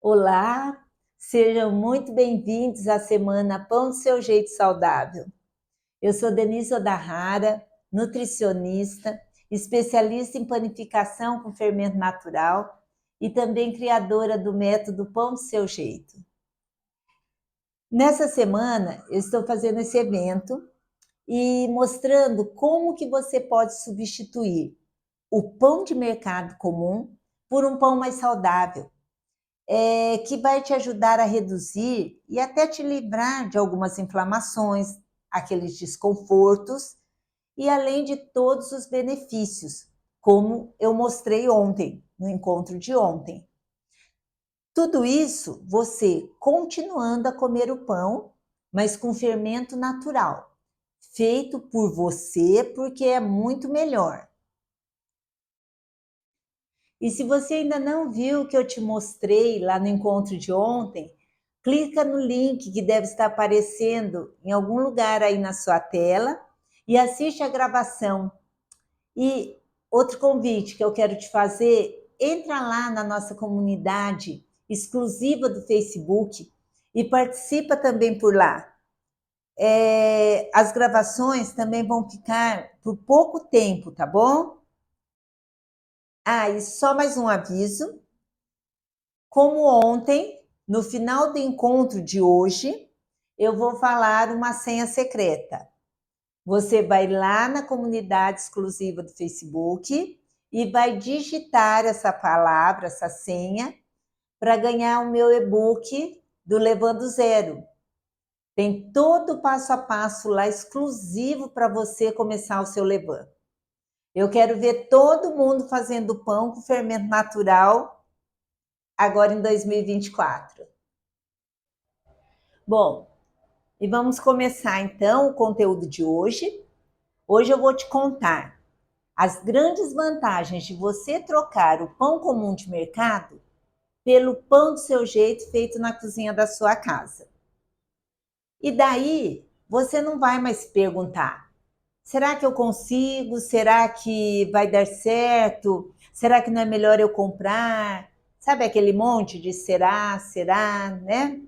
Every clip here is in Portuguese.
Olá, sejam muito bem-vindos à Semana Pão do Seu Jeito Saudável. Eu sou Denise Odahara, nutricionista, especialista em panificação com fermento natural e também criadora do método Pão do Seu Jeito. Nessa semana, eu estou fazendo esse evento e mostrando como que você pode substituir o pão de mercado comum por um pão mais saudável, que vai te ajudar a reduzir e até te livrar de algumas inflamações, aqueles desconfortos, e além de todos os benefícios, como eu mostrei ontem, no encontro de ontem. Tudo isso você continuando a comer o pão, mas com fermento natural, feito por você, porque é muito melhor. E se você ainda não viu o que eu te mostrei lá no encontro de ontem, clica no link que deve estar aparecendo em algum lugar aí na sua tela e assiste a gravação. E outro convite que eu quero te fazer, entra lá na nossa comunidade exclusiva do Facebook e participa também por lá. As gravações também vão ficar por pouco tempo, tá bom? E só mais um aviso. Como ontem, no final do encontro de hoje, eu vou falar uma senha secreta. Você vai lá na comunidade exclusiva do Facebook e vai digitar essa palavra, essa senha, para ganhar o meu e-book do Levando Zero. Tem todo o passo a passo lá exclusivo para você começar o seu Levan. Eu quero ver todo mundo fazendo pão com fermento natural agora em 2024. Bom, e vamos começar então o conteúdo de hoje. Hoje eu vou te contar as grandes vantagens de você trocar o pão comum de mercado pelo pão do seu jeito feito na cozinha da sua casa. E daí você não vai mais se perguntar: será que eu consigo? Será que vai dar certo? Será que não é melhor eu comprar? Sabe aquele monte de será, né?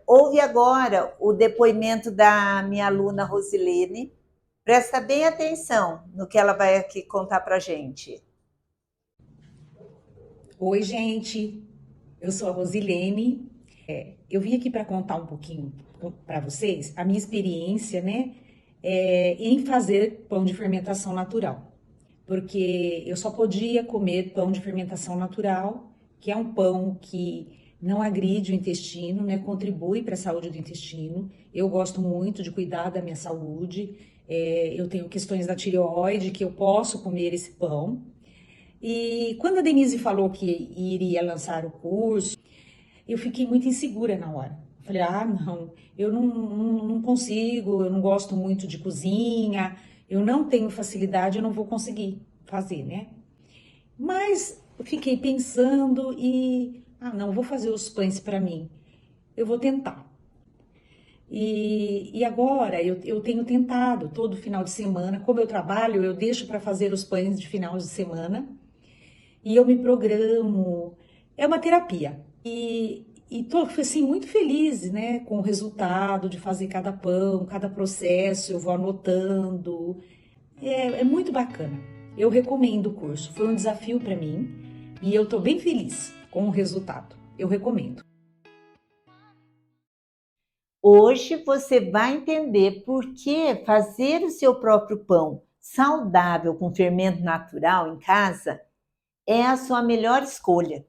Ouve agora o depoimento da minha aluna Rosilene. Presta bem atenção no que ela vai aqui contar para a gente. Oi, gente. Eu sou a Rosilene. Eu vim aqui para contar um pouquinho para vocês a minha experiência, né, em fazer pão de fermentação natural. Porque eu só podia comer pão de fermentação natural, que é um pão que não agride o intestino, né, contribui para a saúde do intestino. Eu gosto muito de cuidar da minha saúde. Eu tenho questões da tireoide, que eu posso comer esse pão. E quando a Denise falou que iria lançar o curso, eu fiquei muito insegura na hora. Falei, não, eu não consigo, eu não gosto muito de cozinha, eu não tenho facilidade, eu não vou conseguir fazer, né? Mas eu fiquei pensando não, vou fazer os pães para mim, eu vou tentar. E agora eu tenho tentado todo final de semana, como eu trabalho, eu deixo para fazer os pães de final de semana e eu me programo. É uma terapia. E tô assim, muito feliz, né, com o resultado de fazer cada pão, cada processo, eu vou anotando. É muito bacana. Eu recomendo o curso. Foi um desafio para mim e eu tô bem feliz com o resultado. Eu recomendo. Hoje você vai entender por que fazer o seu próprio pão saudável com fermento natural em casa é a sua melhor escolha.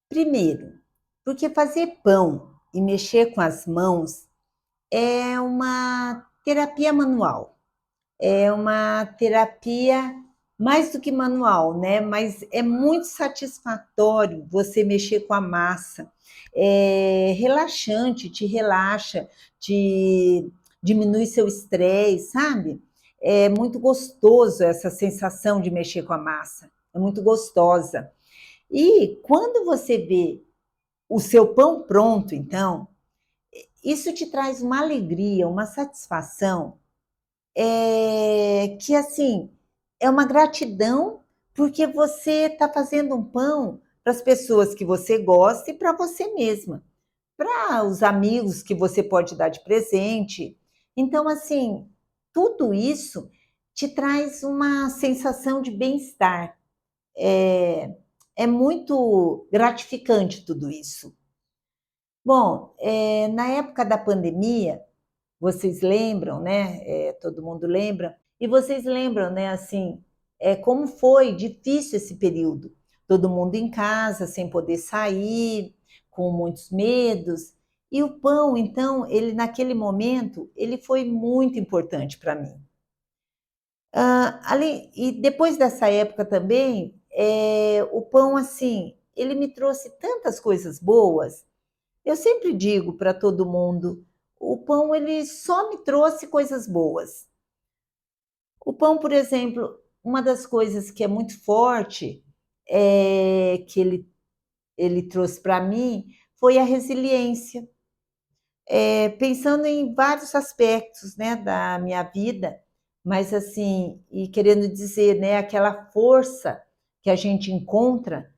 Primeiro, porque fazer pão e mexer com as mãos é uma terapia manual. É uma terapia mais do que manual, né? Mas é muito satisfatório você mexer com a massa. É relaxante, te relaxa, te diminui seu estresse, sabe? É muito gostoso essa sensação de mexer com a massa. É muito gostosa. E quando você vê o seu pão pronto, então, isso te traz uma alegria, uma satisfação que assim é uma gratidão porque você está fazendo um pão para as pessoas que você gosta e para você mesma, para os amigos que você pode dar de presente. Então, assim, tudo isso te traz uma sensação de bem-estar. É, é muito gratificante tudo isso. Bom, na época da pandemia, vocês lembram, né? Todo mundo lembra. E vocês lembram, né? Assim, como foi difícil esse período. Todo mundo em casa, sem poder sair, com muitos medos. E o pão, então, ele naquele momento, ele foi muito importante para mim. Ali, e depois dessa época também, o pão, assim, ele me trouxe tantas coisas boas. Eu sempre digo para todo mundo, o pão ele só me trouxe coisas boas. O pão, por exemplo, uma das coisas que é muito forte que ele trouxe para mim foi a resiliência. Pensando em vários aspectos, né, da minha vida, mas assim, e querendo dizer, né, aquela força que a gente encontra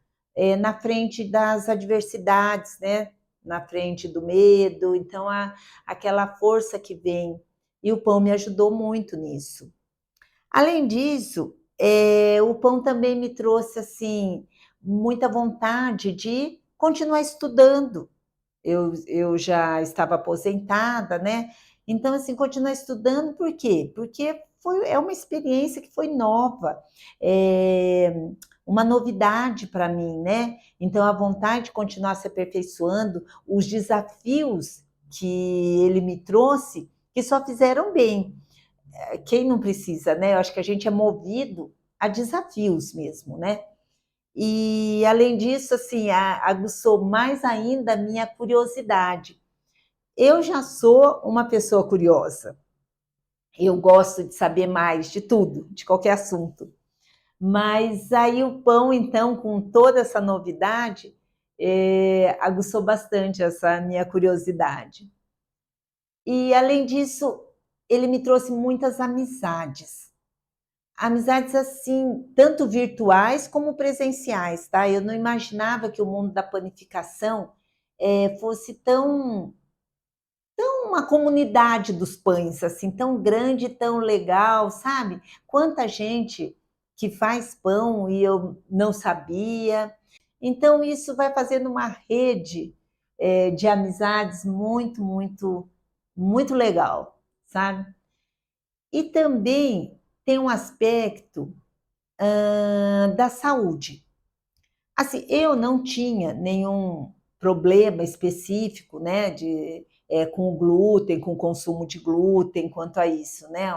na frente das adversidades, né, na frente do medo, então aquela força que vem, e o pão me ajudou muito nisso. Além disso, o pão também me trouxe assim muita vontade de continuar estudando. Eu já estava aposentada, né? Então, assim, continuar estudando, por quê? Porque é uma experiência que foi nova, é uma novidade para mim, né? Então, a vontade de continuar se aperfeiçoando, os desafios que ele me trouxe, que só fizeram bem. Quem não precisa, né? Eu acho que a gente é movido a desafios mesmo, né? E, além disso, assim, aguçou mais ainda a minha curiosidade. Eu já sou uma pessoa curiosa. Eu gosto de saber mais de tudo, de qualquer assunto. Mas aí o pão, então, com toda essa novidade, aguçou bastante essa minha curiosidade. E, além disso, ele me trouxe muitas amizades. Amizades assim, tanto virtuais como presenciais, tá? Eu não imaginava que o mundo da panificação fosse tão uma comunidade dos pães, assim, tão grande, tão legal, sabe? Quanta gente que faz pão e eu não sabia. Então, isso vai fazendo uma rede de amizades muito, muito, muito legal, sabe? E também tem um aspecto da saúde. Assim, eu não tinha nenhum problema específico, né, com o glúten, com o consumo de glúten, quanto a isso, né,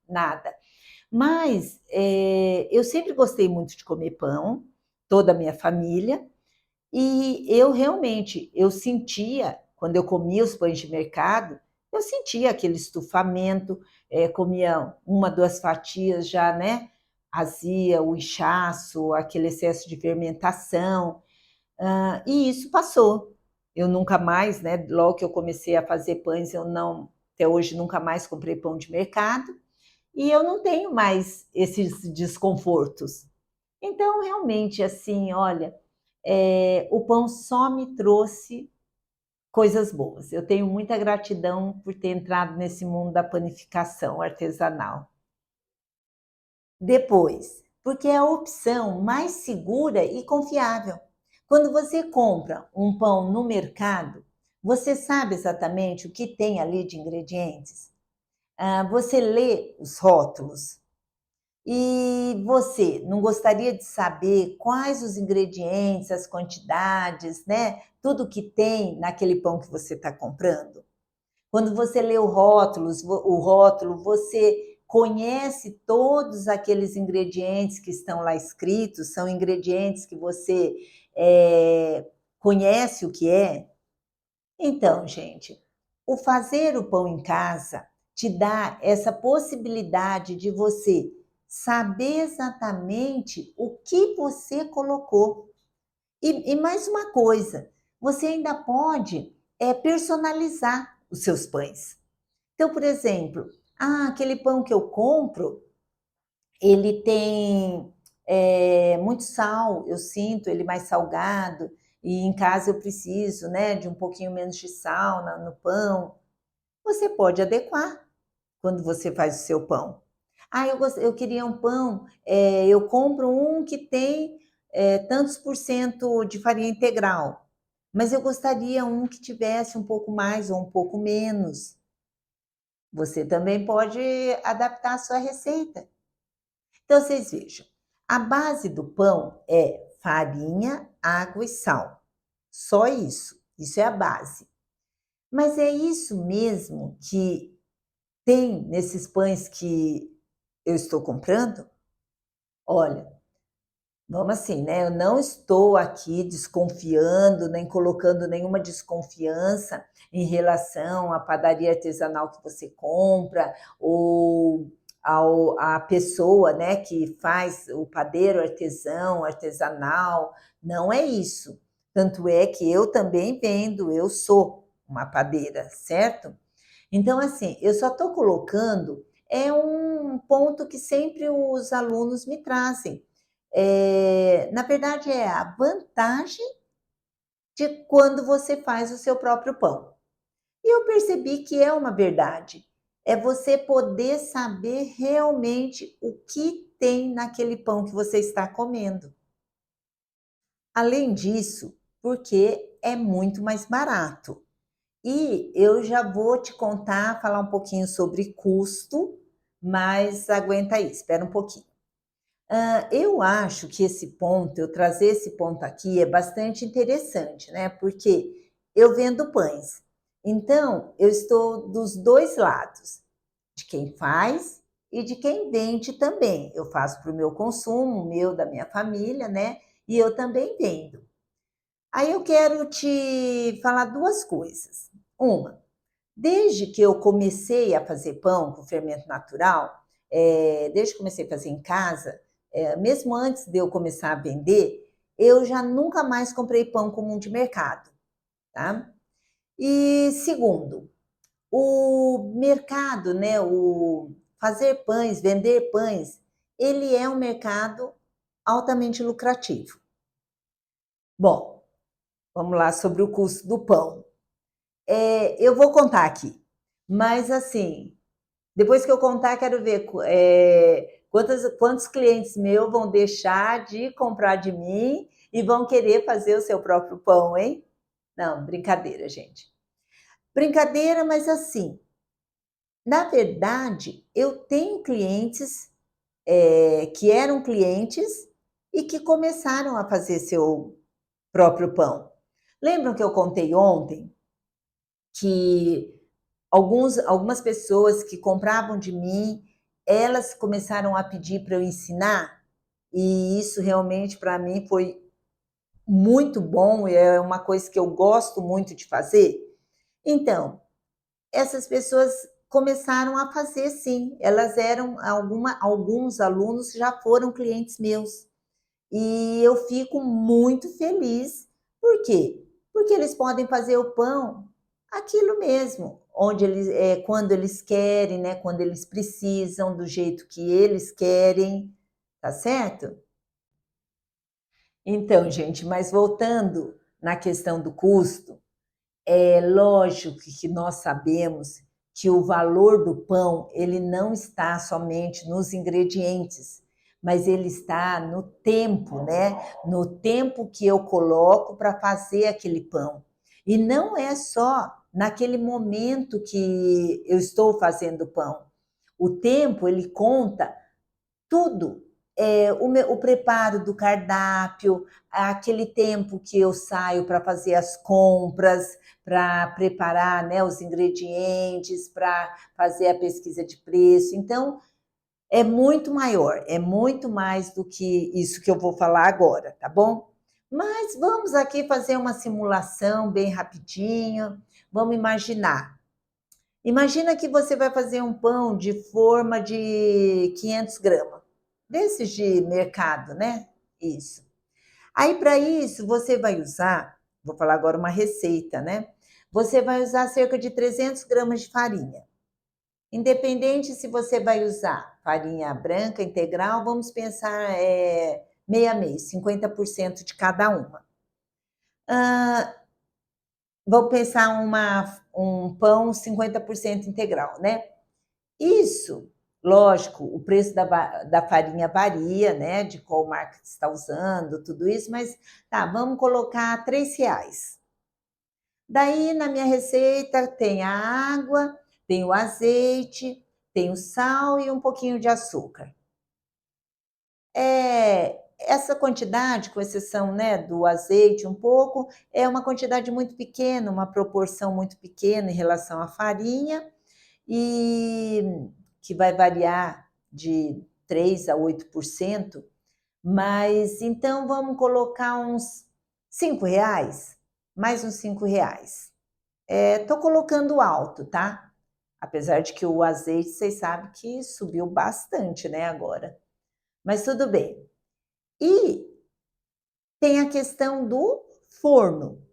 nada. Mas eu sempre gostei muito de comer pão, toda a minha família, e eu realmente, eu sentia, quando eu comia os pães de mercado, eu sentia aquele estufamento, comia uma, duas fatias já, né? Azia, o inchaço, aquele excesso de fermentação, e isso passou. Eu nunca mais, né? Logo que eu comecei a fazer pães, eu não, até hoje nunca mais comprei pão de mercado, e eu não tenho mais esses desconfortos. Então, realmente, assim, olha, o pão só me trouxe coisas boas. Eu tenho muita gratidão por ter entrado nesse mundo da panificação artesanal. Depois, porque é a opção mais segura e confiável. Quando você compra um pão no mercado, você sabe exatamente o que tem ali de ingredientes. Você lê os rótulos, e você não gostaria de saber quais os ingredientes, as quantidades, né? Tudo que tem naquele pão que você está comprando? Quando você lê o rótulo, você conhece todos aqueles ingredientes que estão lá escritos, são ingredientes que você conhece o que é? Então, gente, o fazer o pão em casa te dá essa possibilidade de você saber exatamente o que você colocou. E mais uma coisa, você ainda pode personalizar os seus pães. Então, por exemplo, aquele pão que eu compro, ele tem muito sal, eu sinto ele mais salgado, e em casa eu preciso, né, de um pouquinho menos de sal no pão. Você pode adequar quando você faz o seu pão. Ah, eu queria um pão, eu compro um que tem tantos por cento de farinha integral, mas eu gostaria um que tivesse um pouco mais ou um pouco menos. Você também pode adaptar a sua receita. Então, vocês vejam, a base do pão é farinha, água e sal. Só isso. Isso é a base. Mas é isso mesmo que tem nesses pães que eu estou comprando? Olha, vamos assim, né? Eu não estou aqui desconfiando, nem colocando nenhuma desconfiança em relação à padaria artesanal que você compra, ou à pessoa, né, que faz o padeiro artesão, artesanal. Não é isso. Tanto é que eu também vendo, eu sou uma padeira, certo? Então, assim, eu só estou colocando um ponto que sempre os alunos me trazem. Na verdade, é a vantagem de quando você faz o seu próprio pão. E eu percebi que é uma verdade. É você poder saber realmente o que tem naquele pão que você está comendo. Além disso, porque é muito mais barato. E eu já vou te contar, falar um pouquinho sobre custo, mas aguenta aí, espera um pouquinho. Eu acho que esse ponto, eu trazer esse ponto aqui é bastante interessante, né? Porque eu vendo pães. Então, eu estou dos dois lados, de quem faz e de quem vende também. Eu faço para o meu consumo, o meu, da minha família, né? E eu também vendo. Aí eu quero te falar duas coisas. Uma, desde que eu comecei a fazer pão com fermento natural, desde que comecei a fazer em casa, mesmo antes de eu começar a vender, eu já nunca mais comprei pão comum de mercado, tá? E segundo, o mercado, né, o fazer pães, vender pães, ele é um mercado altamente lucrativo. Bom, vamos lá sobre o custo do pão. Eu vou contar aqui, mas assim, depois que eu contar, quero ver quantos clientes meus vão deixar de comprar de mim e vão querer fazer o seu próprio pão, hein? Não, brincadeira, gente. Brincadeira, mas assim, na verdade, eu tenho clientes que eram clientes e que começaram a fazer seu próprio pão. Lembram que eu contei ontem que algumas pessoas que compravam de mim, elas começaram a pedir para eu ensinar, e isso realmente para mim foi muito bom, e é uma coisa que eu gosto muito de fazer. Então, essas pessoas começaram a fazer sim, elas eram alguns alunos já foram clientes meus. E eu fico muito feliz. Por quê? Porque eles podem fazer o pão aquilo mesmo, onde quando eles querem, né? Quando eles precisam, do jeito que eles querem, tá certo? Então, gente, mas voltando na questão do custo, é lógico que nós sabemos que o valor do pão, ele não está somente nos ingredientes, mas ele está no tempo, né? No tempo que eu coloco para fazer aquele pão. E não é só naquele momento que eu estou fazendo o pão. O tempo, ele conta tudo. O preparo do cardápio, aquele tempo que eu saio para fazer as compras, para preparar, né, os ingredientes, para fazer a pesquisa de preço. Então, é muito maior, é muito mais do que isso que eu vou falar agora, tá bom? Mas vamos aqui fazer uma simulação bem rapidinho. Vamos imaginar. Imagina que você vai fazer um pão de forma de 500 gramas, desses de mercado, né? Isso. Aí, para isso, você vai usar, vou falar agora uma receita, né? Você vai usar cerca de 300 gramas de farinha. Independente se você vai usar farinha branca integral, vamos pensar meio a meio, 50% de cada uma. Vou pensar um pão 50% integral, né? Isso, lógico, o preço da farinha varia, né? De qual marca que está usando, tudo isso, mas tá, vamos colocar R$ 3. Daí, na minha receita, tem a água, tem o azeite, tem o sal e um pouquinho de açúcar. Essa quantidade, com exceção, né, do azeite um pouco, é uma quantidade muito pequena, uma proporção muito pequena em relação à farinha, e que vai variar de 3 a 8%, mas então vamos colocar uns R$ 5, mais uns R$ 5. Estou colocando alto, tá? Apesar de que o azeite, vocês sabem que subiu bastante, né, agora. Mas tudo bem. E tem a questão do forno.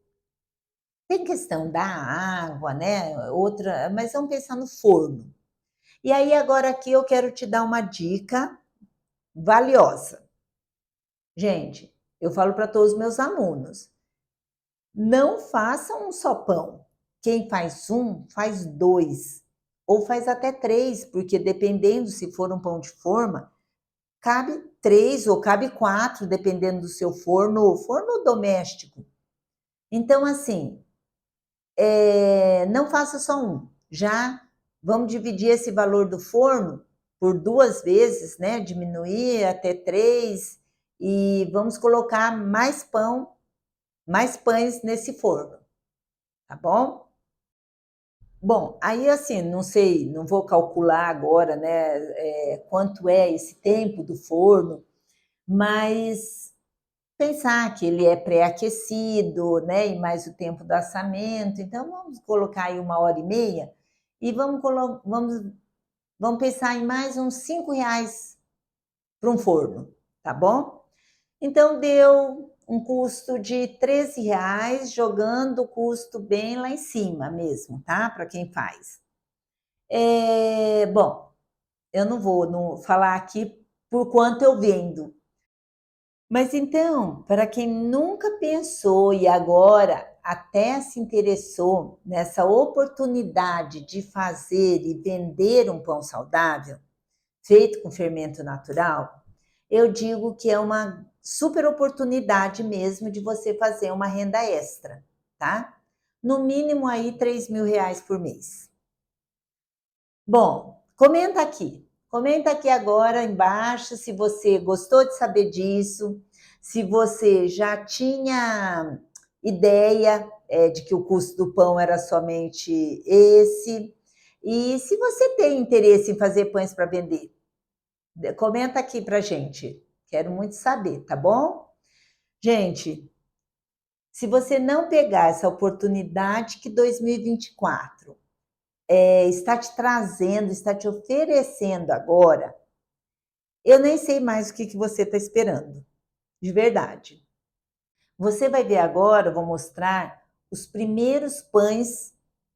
Tem questão da água, né? Outra, mas vamos pensar no forno. E aí, agora aqui eu quero te dar uma dica valiosa. Gente, eu falo para todos os meus alunos: não faça um só pão. Quem faz um, faz dois. Ou faz até três, porque dependendo se for um pão de forma, cabe 3 ou cabe 4, dependendo do seu forno doméstico. Então, assim, não faça só um. Já vamos dividir esse valor do forno por 2 vezes, né? Diminuir até 3 e vamos colocar mais pães nesse forno, tá bom? Bom, aí assim, não sei, não vou calcular agora, né, quanto é esse tempo do forno, mas pensar que ele é pré-aquecido, né, e mais o tempo do assamento, então vamos colocar aí 1h30 e vamos pensar em mais uns R$ 5 para um forno, tá bom? Então deu um custo de R$ 13, jogando o custo bem lá em cima mesmo, tá? Para quem faz. Bom, eu não vou falar aqui por quanto eu vendo. Mas então, para quem nunca pensou e agora até se interessou nessa oportunidade de fazer e vender um pão saudável, feito com fermento natural, eu digo que é uma super oportunidade mesmo de você fazer uma renda extra, tá? No mínimo aí R$ 3.000 por mês. Bom, comenta aqui agora embaixo se você gostou de saber disso, se você já tinha ideia de que o custo do pão era somente esse, e se você tem interesse em fazer pães para vender. Comenta aqui pra gente. Quero muito saber, tá bom? Gente, se você não pegar essa oportunidade que 2024 está te trazendo, está te oferecendo agora, eu nem sei mais o que você está esperando, de verdade. Você vai ver agora, eu vou mostrar os primeiros pães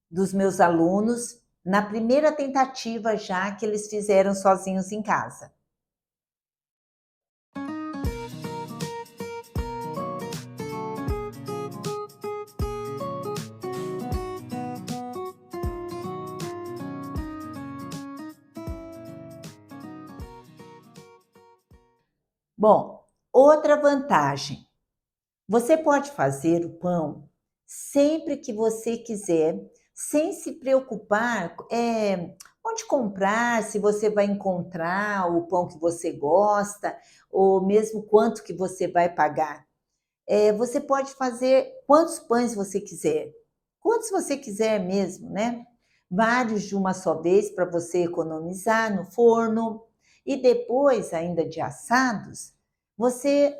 dos meus alunos na primeira tentativa já que eles fizeram sozinhos em casa. Bom, outra vantagem, você pode fazer o pão sempre que você quiser, sem se preocupar onde comprar, se você vai encontrar o pão que você gosta, ou mesmo quanto que você vai pagar. Você pode fazer quantos pães você quiser, quantos você quiser mesmo, né? Vários de uma só vez para você economizar no forno. E depois, ainda de assados, você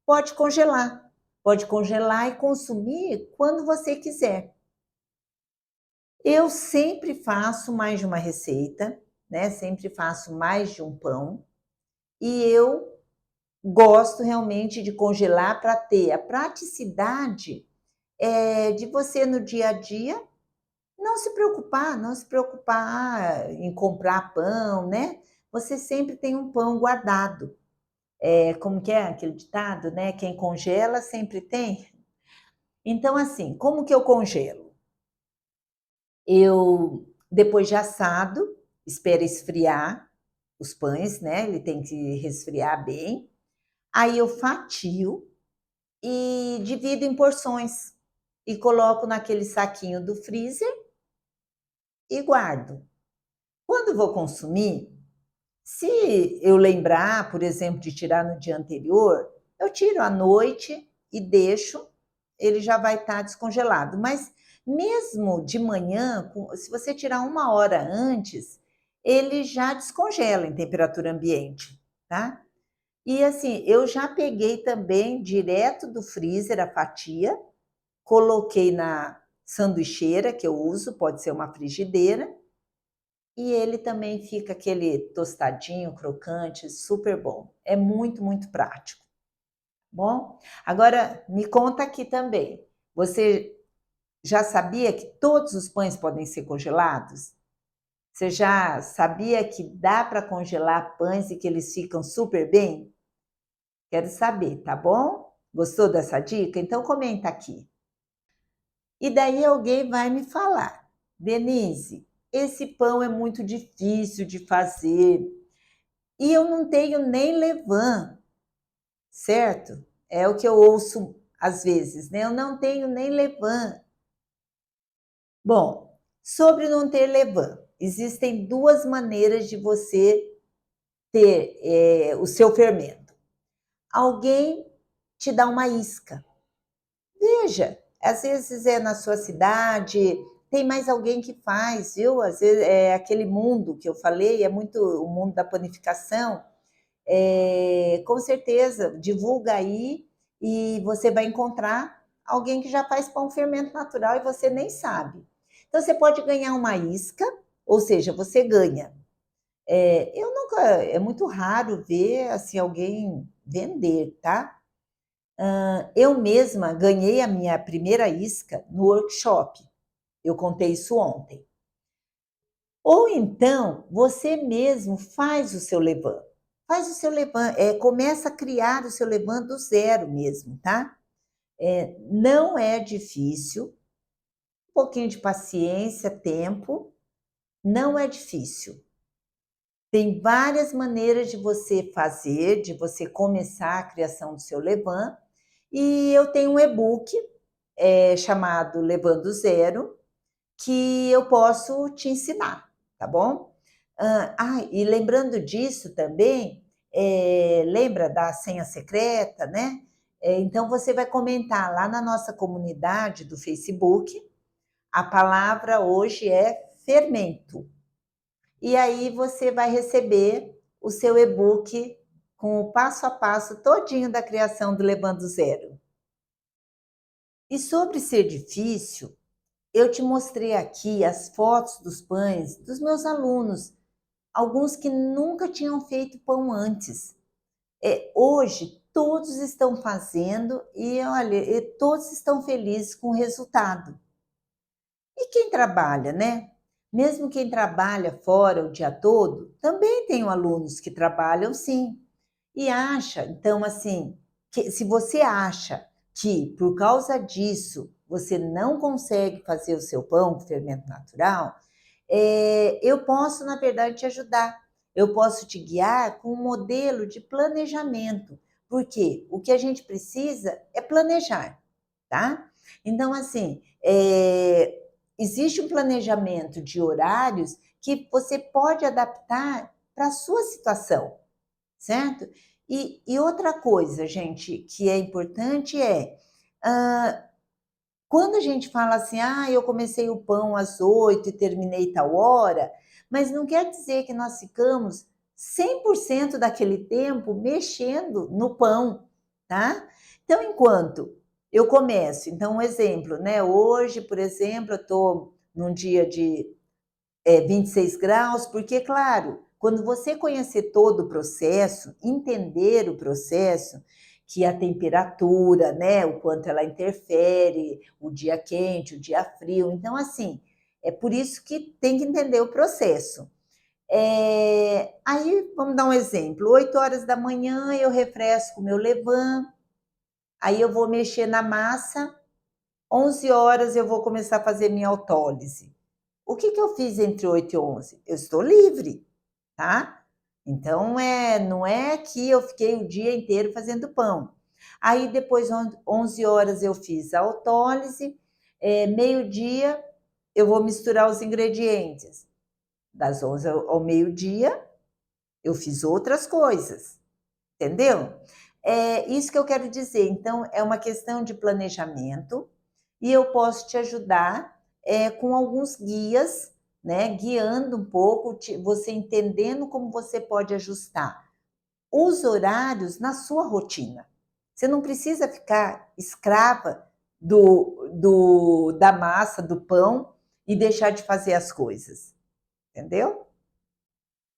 pode congelar e consumir quando você quiser. Eu sempre faço mais de uma receita, né? Sempre faço mais de um pão. E eu gosto realmente de congelar para ter a praticidade de você no dia a dia não se preocupar em comprar pão, né? você sempre tem um pão guardado. Como que é aquele ditado, né? Quem congela sempre tem. Então, assim, como que eu congelo? Eu, depois de assado, espero esfriar os pães, né? Ele tem que resfriar bem. Aí eu fatio e divido em porções e coloco naquele saquinho do freezer e guardo. Quando vou consumir, se eu lembrar, por exemplo, de tirar no dia anterior, eu tiro à noite e deixo, ele já vai estar descongelado. Mas mesmo de manhã, se você tirar 1 hora antes, ele já descongela em temperatura ambiente, tá? E assim, eu já peguei também direto do freezer a fatia, coloquei na sanduicheira que eu uso, pode ser uma frigideira, e ele também fica aquele tostadinho, crocante, super bom. É muito, muito prático. Bom, agora me conta aqui também. Você já sabia que todos os pães podem ser congelados? Você já sabia que dá para congelar pães e que eles ficam super bem? Quero saber, tá bom? Gostou dessa dica? Então comenta aqui. E daí alguém vai me falar: Denise, esse pão é muito difícil de fazer e eu não tenho nem levain, certo? É o que eu ouço às vezes, né? Eu não tenho nem levain. Bom, sobre não ter levain, existem duas maneiras de você ter o seu fermento. Alguém te dá uma isca. Veja, às vezes é na sua cidade, tem mais alguém que faz, viu? Às vezes é aquele mundo que eu falei, é muito o mundo da panificação. Com certeza, divulga aí e você vai encontrar alguém que já faz pão fermento natural e você nem sabe. Então, você pode ganhar uma isca, ou seja, você ganha. Eu nunca, é muito raro ver assim alguém vender, tá? Eu mesma ganhei a minha primeira isca no workshop. Eu contei isso ontem. Ou então, você mesmo faz o seu levain. Faz o seu levain, começa a criar o seu levain do zero mesmo, tá? Não é difícil, um pouquinho de paciência, tempo, não é difícil. Tem várias maneiras de você fazer, de você começar a criação do seu levain. E eu tenho um e-book chamado Levando Zero, que eu posso te ensinar, tá bom? E lembrando disso também, lembra da senha secreta, né? Então você vai comentar lá na nossa comunidade do Facebook, a palavra hoje é fermento. E aí você vai receber o seu e-book com o passo a passo todinho da criação do Levando Zero. E sobre ser difícil, eu te mostrei aqui as fotos dos pães dos meus alunos, alguns que nunca tinham feito pão antes. Hoje, todos estão fazendo e, olha, todos estão felizes com o resultado. E quem trabalha, né? Mesmo quem trabalha fora o dia todo, também tenho alunos que trabalham sim. E acha, então, assim, que se você acha que por causa disso você não consegue fazer o seu pão com fermento natural, eu posso, na verdade, te ajudar. Eu posso te guiar com um modelo de planejamento, porque o que a gente precisa é planejar, tá? Então, assim, existe um planejamento de horários que você pode adaptar para a sua situação, certo? E outra coisa, gente, que é importante quando a gente fala assim, eu comecei o pão às 8 e terminei tal hora, mas não quer dizer que nós ficamos 100% daquele tempo mexendo no pão, tá? Então, enquanto eu começo, então um exemplo, né? Hoje, por exemplo, eu estou num dia de 26 graus, porque, claro, quando você conhecer todo o processo, entender o processo, que a temperatura, né, o quanto ela interfere, o dia quente, o dia frio. Então, assim, é por isso que tem que entender o processo. Aí, vamos dar um exemplo. 8 horas da manhã eu refresco o meu levain, aí eu vou mexer na massa, 11 horas eu vou começar a fazer minha autólise. O que eu fiz entre 8 e 11? Eu estou livre, tá? Então, não é que eu fiquei o dia inteiro fazendo pão. Aí, depois, 11 horas eu fiz a autólise, meio-dia eu vou misturar os ingredientes. Das 11 ao meio-dia, eu fiz outras coisas, entendeu? É isso que eu quero dizer. Então, é uma questão de planejamento e eu posso te ajudar com alguns guias, né? Guiando um pouco, você entendendo como você pode ajustar os horários na sua rotina. Você não precisa ficar escrava da massa, do pão e deixar de fazer as coisas, entendeu?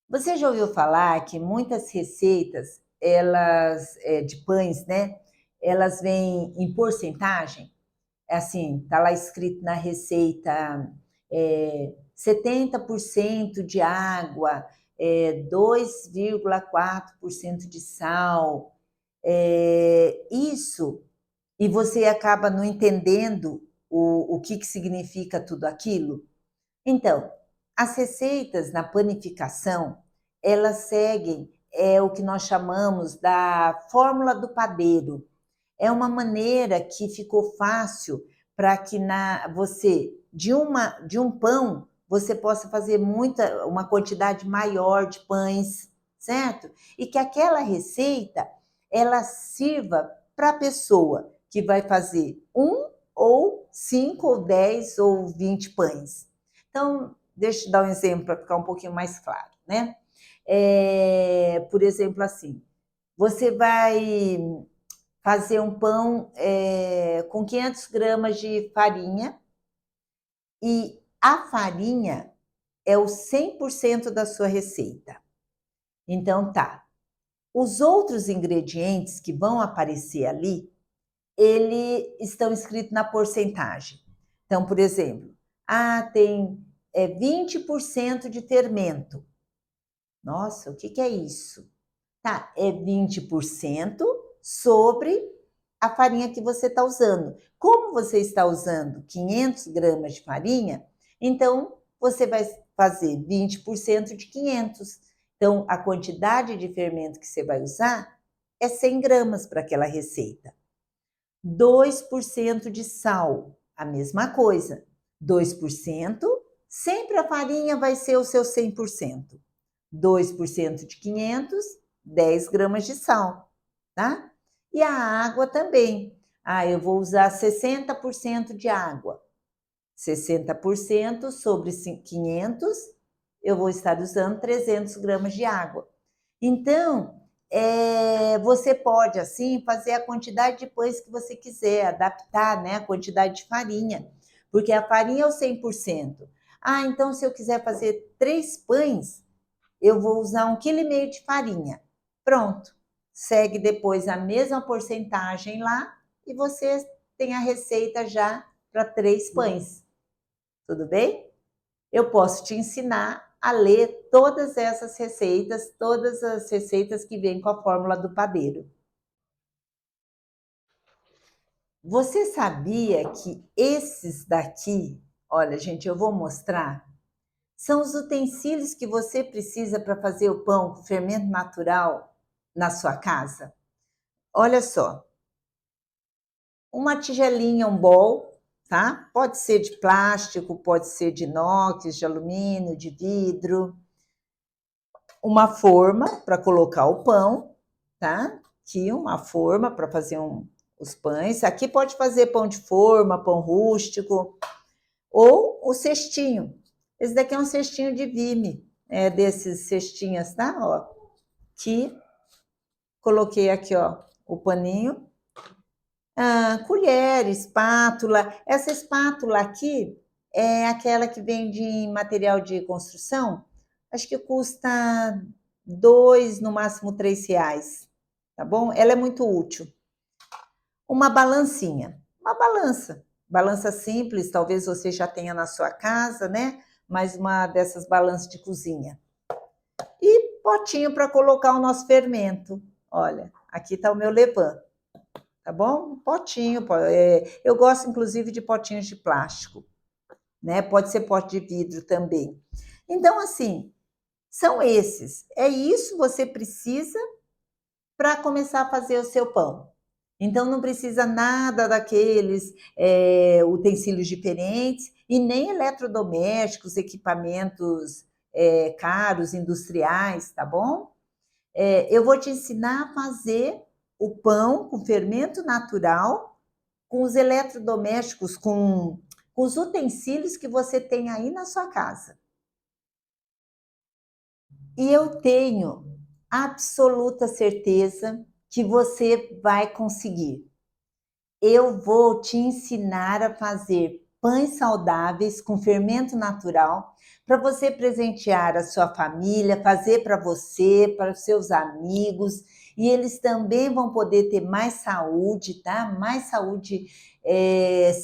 Você já ouviu falar que muitas receitas, elas de pães, né? Elas vêm em porcentagem? É assim, tá lá escrito na receita 70% de água, 2,4% de sal. Isso, e você acaba não entendendo o que significa tudo aquilo. Então, as receitas na panificação, elas seguem o que nós chamamos da fórmula do padeiro. É uma maneira que ficou fácil para que você, de um pão, você possa fazer uma quantidade maior de pães, certo? E que aquela receita, ela sirva para a pessoa que vai fazer 1 ou 5 ou 10 ou 20 pães. Então, deixa eu dar um exemplo para ficar um pouquinho mais claro, né? Por exemplo, assim, você vai fazer um pão com 500 gramas de farinha e a farinha é o 100% da sua receita. Então, tá. Os outros ingredientes que vão aparecer ali, eles estão escritos na porcentagem. Então, por exemplo, tem 20% de fermento. Nossa, o que é isso? Tá, é 20% sobre a farinha que você está usando. Como você está usando 500 gramas de farinha, então você vai fazer 20% de 500. Então, a quantidade de fermento que você vai usar é 100 gramas para aquela receita. 2% de sal, a mesma coisa. 2%, sempre a farinha vai ser o seu 100%. 2% de 500, 10 gramas de sal, tá? E a água também. Eu vou usar 60% de água. 60% sobre 500, eu vou estar usando 300 gramas de água. Então, você pode, assim, fazer a quantidade de pães que você quiser, adaptar, né, a quantidade de farinha, porque a farinha é o 100%. Então, se eu quiser fazer 3 pães, eu vou usar 1,5 kg de farinha. Pronto. Segue depois a mesma porcentagem lá e você tem a receita já para 3 pães. Tudo bem? Eu posso te ensinar a ler todas essas receitas, todas as receitas que vêm com a fórmula do padeiro. Você sabia que esses daqui, olha, gente, eu vou mostrar, são os utensílios que você precisa para fazer o pão com fermento natural na sua casa? Olha só, uma tigelinha, um bowl, tá? Pode ser de plástico, pode ser de inox, de alumínio, de vidro. Uma forma para colocar o pão, tá? Aqui uma forma para fazer os pães. Aqui pode fazer pão de forma, pão rústico, ou o cestinho. Esse daqui é um cestinho de vime, desses cestinhas, tá? Ó, que coloquei aqui, ó, o paninho. Colher, espátula. Essa espátula aqui é aquela que vem de material de construção. Acho que custa 2, no máximo 3 reais, tá bom? Ela é muito útil. Uma balancinha, uma balança simples, talvez você já tenha na sua casa, né? Mas uma dessas balanças de cozinha. potinho para colocar o nosso fermento. Olha, aqui está o meu levain, tá bom? Um potinho, eu gosto inclusive de potinhos de plástico, né? Pode ser pote de vidro também. Então, assim, são esses. É isso que você precisa para começar a fazer o seu pão. Então, não precisa nada daqueles utensílios diferentes e nem eletrodomésticos, equipamentos caros, industriais, tá bom? Eu vou te ensinar a fazer o pão com fermento natural, com os eletrodomésticos, com os utensílios que você tem aí na sua casa. E eu tenho absoluta certeza que você vai conseguir. Eu vou te ensinar a fazer pães saudáveis com fermento natural para você presentear a sua família, fazer para você, para os seus amigos, e eles também vão poder ter mais saúde, tá? Mais saúde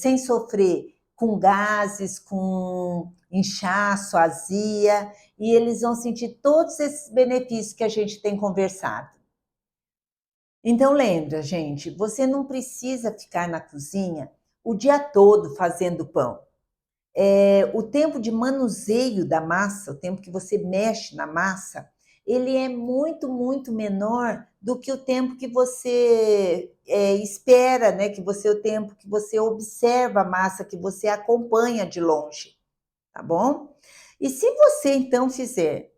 sem sofrer com gases, com inchaço, azia, e eles vão sentir todos esses benefícios que a gente tem conversado. Então lembra, gente, você não precisa ficar na cozinha o dia todo fazendo pão. O tempo de manuseio da massa, o tempo que você mexe na massa, ele é muito, muito menor do que o tempo que você espera, né? O tempo que você observa a massa, que você acompanha de longe, tá bom? E se você então fizer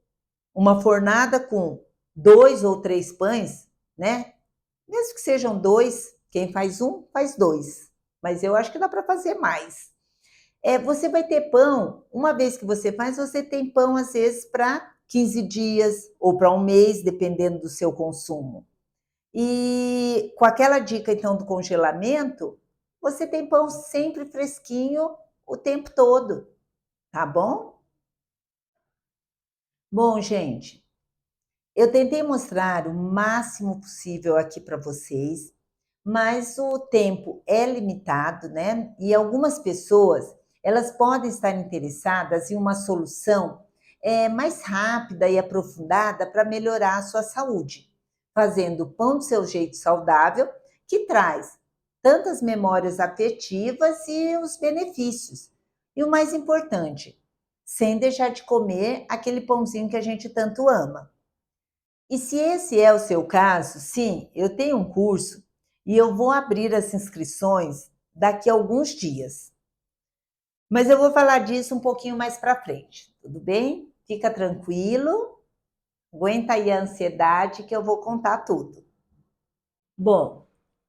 uma fornada com 2 ou 3 pães, né? Mesmo que sejam 2, quem faz um, faz 2. Mas eu acho que dá para fazer mais. Você vai ter pão, uma vez que você faz, você tem pão às vezes para 15 dias ou para um mês, dependendo do seu consumo. E com aquela dica então do congelamento, você tem pão sempre fresquinho o tempo todo, tá bom? Bom, gente, eu tentei mostrar o máximo possível aqui para vocês, mas o tempo é limitado, né? E algumas pessoas, elas podem estar interessadas em uma solução mais rápida e aprofundada para melhorar a sua saúde, fazendo o pão do seu jeito saudável, que traz tantas memórias afetivas e os benefícios. E o mais importante, sem deixar de comer aquele pãozinho que a gente tanto ama. E se esse é o seu caso, sim, eu tenho um curso e eu vou abrir as inscrições daqui a alguns dias. Mas eu vou falar disso um pouquinho mais para frente, tudo bem? Fica tranquilo, aguenta aí a ansiedade que eu vou contar tudo. Bom,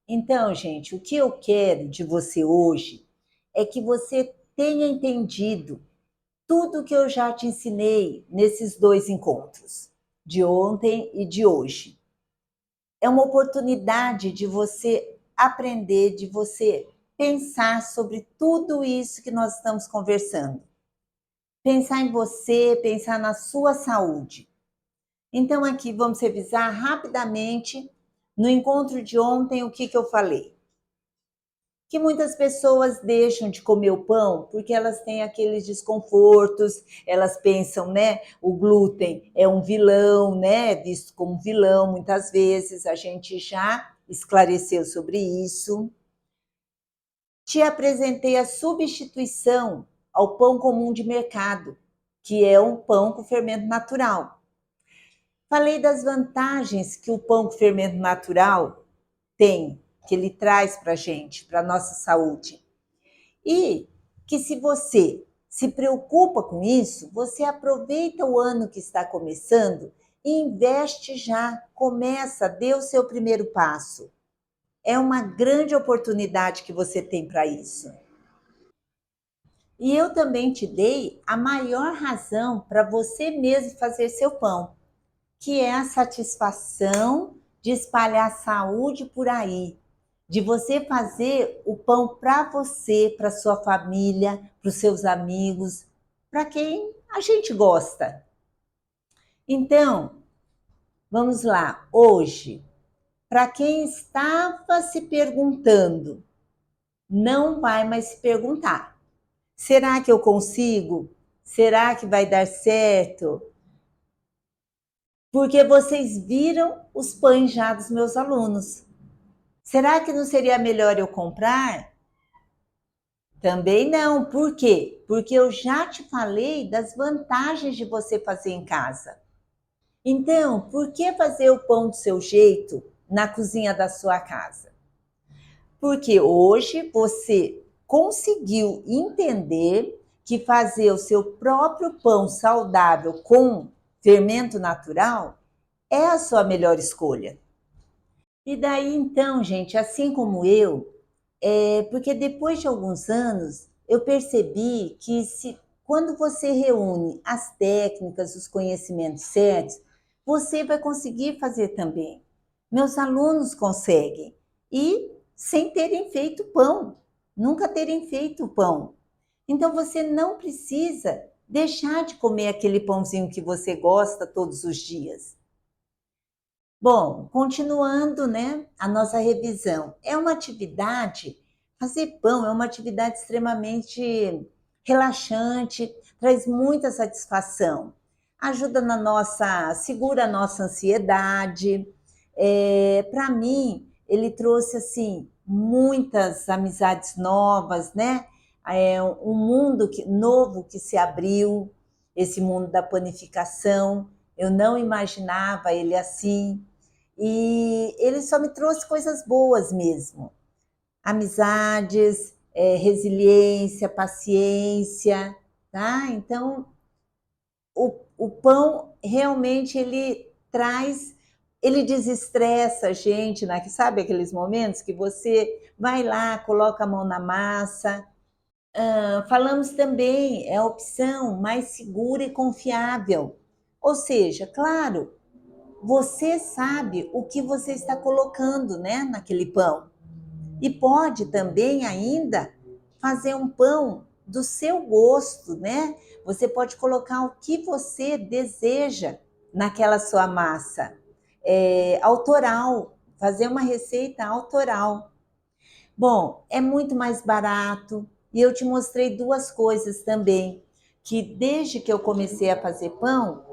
então, gente, o que eu quero de você hoje é que você tenha entendido tudo que eu já te ensinei nesses 2 encontros, de ontem e de hoje. É uma oportunidade de você aprender, de você pensar sobre tudo isso que nós estamos conversando. Pensar em você, pensar na sua saúde. Então, aqui vamos revisar rapidamente no encontro de ontem o que eu falei. Que muitas pessoas deixam de comer o pão porque elas têm aqueles desconfortos, elas pensam, né, o glúten é um vilão, né, visto como vilão muitas vezes, a gente já esclareceu sobre isso. Te apresentei a substituição ao pão comum de mercado, que é um pão com fermento natural. Falei das vantagens que o pão com fermento natural tem, que ele traz para a gente, para a nossa saúde. E que se você se preocupa com isso, você aproveita o ano que está começando e investe já, começa, dê o seu primeiro passo. É uma grande oportunidade que você tem para isso. E eu também te dei a maior razão para você mesmo fazer seu pão, que é a satisfação de espalhar saúde por aí, de você fazer o pão para você, para sua família, para os seus amigos, para quem a gente gosta. Então, vamos lá, hoje, para quem estava se perguntando, não vai mais se perguntar. Será que eu consigo? Será que vai dar certo? porque vocês viram os pães já dos meus alunos. Será que não seria melhor eu comprar? Também não. Por quê? Porque eu já te falei das vantagens de você fazer em casa. Então, por que fazer o pão do seu jeito na cozinha da sua casa? Porque hoje você conseguiu entender que fazer o seu próprio pão saudável com fermento natural é a sua melhor escolha. E daí então, gente, assim como eu, porque depois de alguns anos eu percebi que quando você reúne as técnicas, os conhecimentos certos, você vai conseguir fazer também. Meus alunos conseguem e sem terem feito pão, nunca terem feito pão. Então você não precisa deixar de comer aquele pãozinho que você gosta todos os dias. Bom, continuando, né, a nossa revisão. Fazer pão é uma atividade extremamente relaxante, traz muita satisfação. Ajuda segura a nossa ansiedade. Para mim, ele trouxe assim muitas amizades novas, né? Um mundo novo que se abriu, esse mundo da panificação. Eu não imaginava ele assim. E ele só me trouxe coisas boas mesmo. Amizades, resiliência, paciência, tá? Então, o pão realmente ele desestressa a gente, né? Sabe aqueles momentos que você vai lá, coloca a mão na massa. Falamos também, é a opção mais segura e confiável. Ou seja, claro, você sabe o que você está colocando, né, naquele pão. E pode também ainda fazer um pão do seu gosto, né? Você pode colocar o que você deseja naquela sua massa. Autoral, fazer uma receita autoral. Bom, é muito mais barato e eu te mostrei duas coisas também, que desde que eu comecei a fazer pão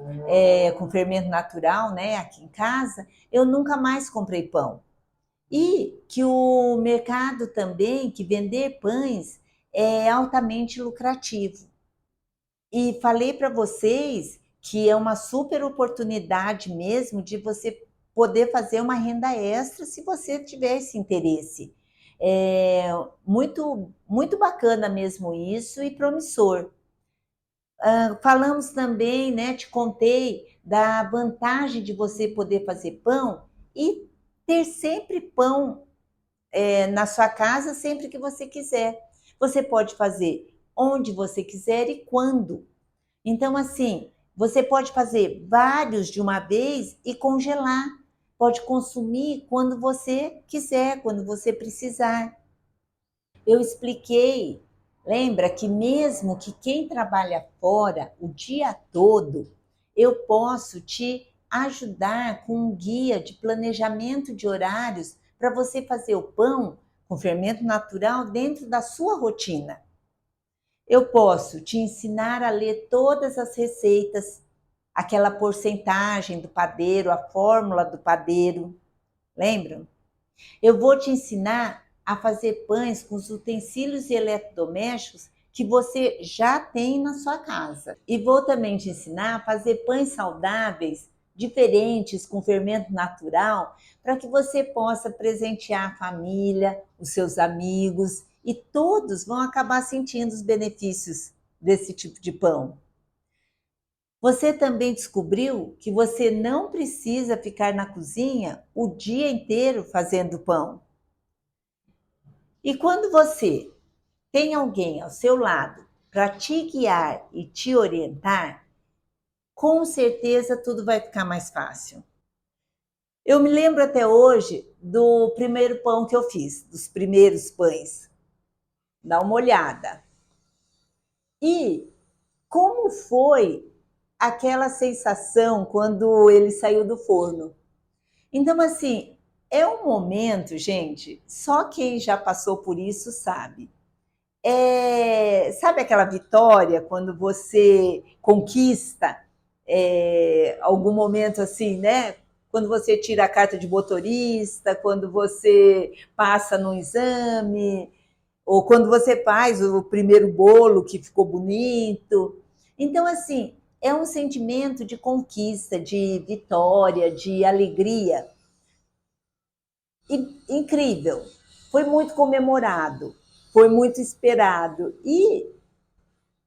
com fermento natural, né, aqui em casa, eu nunca mais comprei pão. E que o mercado também, que vender pães é altamente lucrativo. E falei para vocês que é uma super oportunidade mesmo de você poder fazer uma renda extra se você tiver esse interesse. É muito, muito bacana mesmo isso e promissor. Falamos também, né? Te contei da vantagem de você poder fazer pão e ter sempre pão na sua casa sempre que você quiser. Você pode fazer onde você quiser e quando. Então, assim, você pode fazer vários de uma vez e congelar. Pode consumir quando você quiser, quando você precisar. Eu expliquei, lembra que mesmo que quem trabalha fora o dia todo, eu posso te ajudar com um guia de planejamento de horários para você fazer o pão com fermento natural dentro da sua rotina. Eu posso te ensinar a ler todas as receitas, aquela porcentagem do padeiro, a fórmula do padeiro, lembram? Eu vou te ensinar a fazer pães com os utensílios e eletrodomésticos que você já tem na sua casa. E vou também te ensinar a fazer pães saudáveis, diferentes, com fermento natural, para que você possa presentear a família, os seus amigos, e todos vão acabar sentindo os benefícios desse tipo de pão. Você também descobriu que você não precisa ficar na cozinha o dia inteiro fazendo pão. E quando você tem alguém ao seu lado para te guiar e te orientar, com certeza tudo vai ficar mais fácil. Eu me lembro até hoje do primeiro pão que eu fiz, dos primeiros pães. Dá uma olhada. E como foi aquela sensação quando ele saiu do forno? Então, assim, é um momento, gente, só quem já passou por isso sabe. Sabe aquela vitória quando você conquista? algum momento assim, né? Quando você tira a carta de motorista, quando você passa no exame, ou quando você faz o primeiro bolo que ficou bonito. Então, assim, é um sentimento de conquista, de vitória, de alegria. E, incrível. Foi muito comemorado, foi muito esperado. E,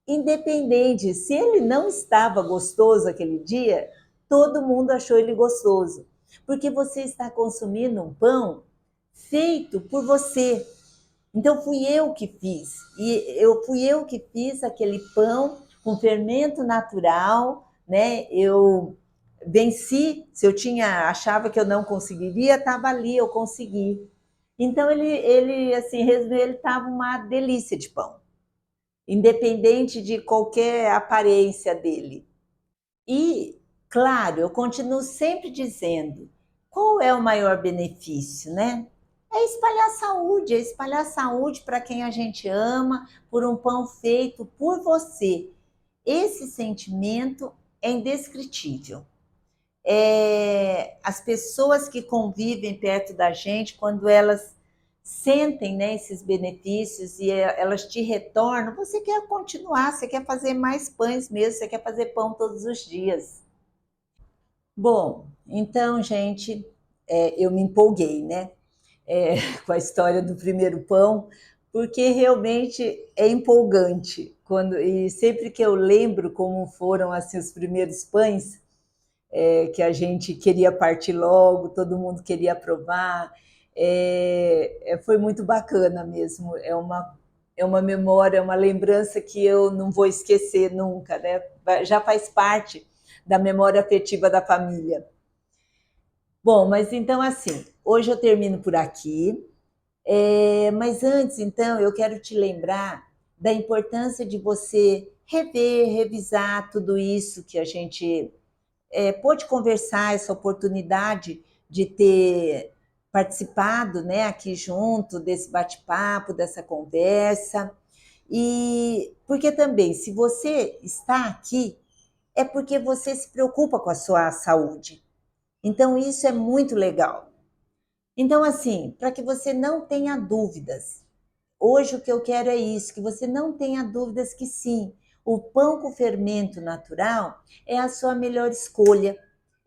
independente, se ele não estava gostoso aquele dia, todo mundo achou ele gostoso. Porque você está consumindo um pão feito por você. Então fui eu que fiz. Fui eu que fiz aquele pão com fermento natural, né? Eu venci, se eu achava que eu não conseguiria, estava ali, eu consegui. Então ele assim, resumindo, ele estava uma delícia de pão, independente de qualquer aparência dele. E, claro, eu continuo sempre dizendo, qual é o maior benefício, né? É espalhar saúde para quem a gente ama, por um pão feito por você. Esse sentimento é indescritível. As pessoas que convivem perto da gente, quando elas sentem, né, esses benefícios e elas te retornam, você quer continuar, você quer fazer mais pães mesmo, você quer fazer pão todos os dias. Bom, então, gente, eu me empolguei, né? Com a história do primeiro pão, porque realmente é empolgante. E sempre que eu lembro como foram assim os primeiros pães, que a gente queria partir logo, todo mundo queria provar, foi muito bacana mesmo. É uma memória, é uma lembrança que eu não vou esquecer nunca, né? Já faz parte da memória afetiva da família. Bom, mas então assim, hoje eu termino por aqui. Mas antes, então, eu quero te lembrar da importância de você rever, revisar tudo isso que a gente pôde conversar, essa oportunidade de ter participado, né, aqui junto desse bate-papo, dessa conversa. E porque também, se você está aqui, é porque você se preocupa com a sua saúde. Então, isso é muito legal. Então, assim, para que você não tenha dúvidas, hoje o que eu quero é isso, que você não tenha dúvidas que sim, o pão com fermento natural é a sua melhor escolha.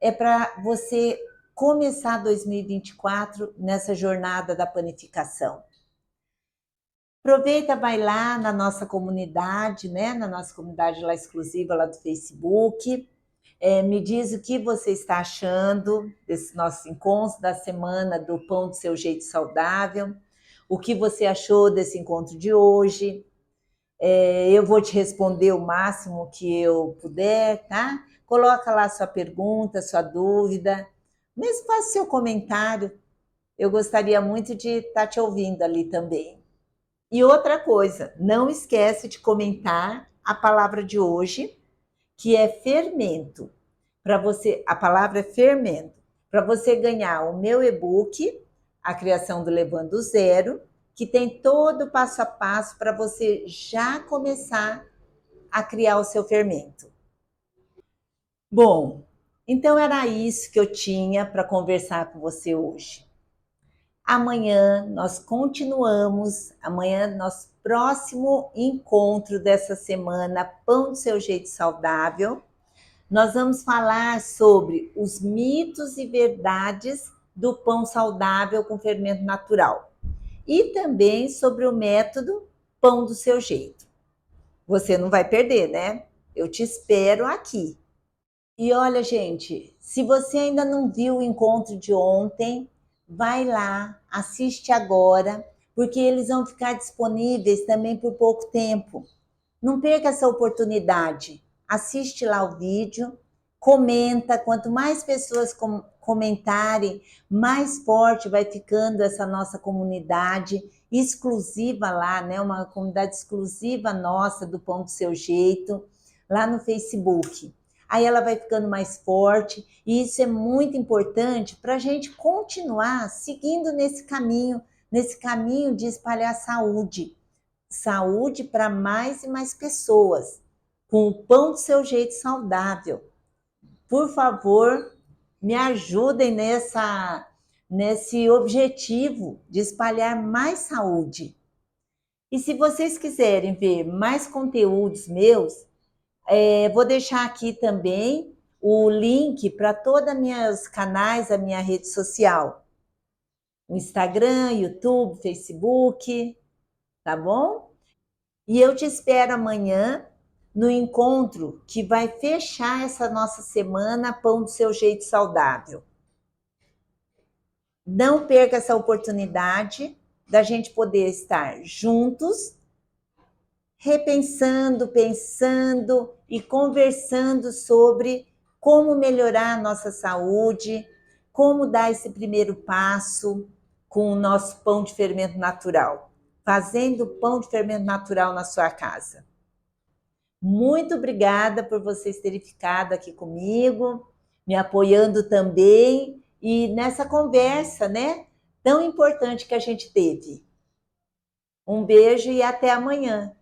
É para você começar 2024 nessa jornada da panificação. Aproveita, vai lá na nossa comunidade, né? Na nossa comunidade lá exclusiva lá do Facebook. Me diz o que você está achando desse nosso encontro da semana do Pão do Seu Jeito Saudável. O que você achou desse encontro de hoje? Eu vou te responder o máximo que eu puder, tá? Coloca lá sua pergunta, sua dúvida. Mesmo faça seu comentário. Eu gostaria muito de estar te ouvindo ali também. E outra coisa, não esquece de comentar a palavra de hoje, que é fermento. Para você, a palavra é fermento. Para você ganhar o meu e-book, A Criação do Levando do Zero, que tem todo o passo a passo para você já começar a criar o seu fermento. Bom, então era isso que eu tinha para conversar com você hoje. Amanhã nós continuamos, amanhã nosso próximo encontro dessa semana, Pão do Seu Jeito Saudável. Nós vamos falar sobre os mitos e verdades do pão saudável com fermento natural e também sobre o método Pão do Seu Jeito. Você não vai perder, né? Eu te espero aqui. E olha, gente, se você ainda não viu o encontro de ontem, vai lá, assiste agora, porque eles vão ficar disponíveis também por pouco tempo. Não perca essa oportunidade. Assiste lá o vídeo, comenta. Quanto mais pessoas comentarem, mais forte vai ficando essa nossa comunidade exclusiva lá, né? Uma comunidade exclusiva nossa do Pão do Seu Jeito, lá no Facebook. Aí ela vai ficando mais forte, e isso é muito importante para a gente continuar seguindo nesse caminho de espalhar saúde para mais e mais pessoas, com o pão do seu jeito saudável. por favor, me ajudem nesse objetivo de espalhar mais saúde. E se vocês quiserem ver mais conteúdos meus, vou deixar aqui também o link para todos os meus canais, a minha rede social. O Instagram, YouTube, Facebook, tá bom? E eu te espero amanhã no encontro que vai fechar essa nossa semana Pão do Seu Jeito Saudável. Não perca essa oportunidade da gente poder estar juntos, repensando, pensando e conversando sobre como melhorar a nossa saúde, como dar esse primeiro passo com o nosso pão de fermento natural, fazendo pão de fermento natural na sua casa. Muito obrigada por vocês terem ficado aqui comigo, me apoiando também e nessa conversa, né, tão importante que a gente teve. Um beijo e até amanhã.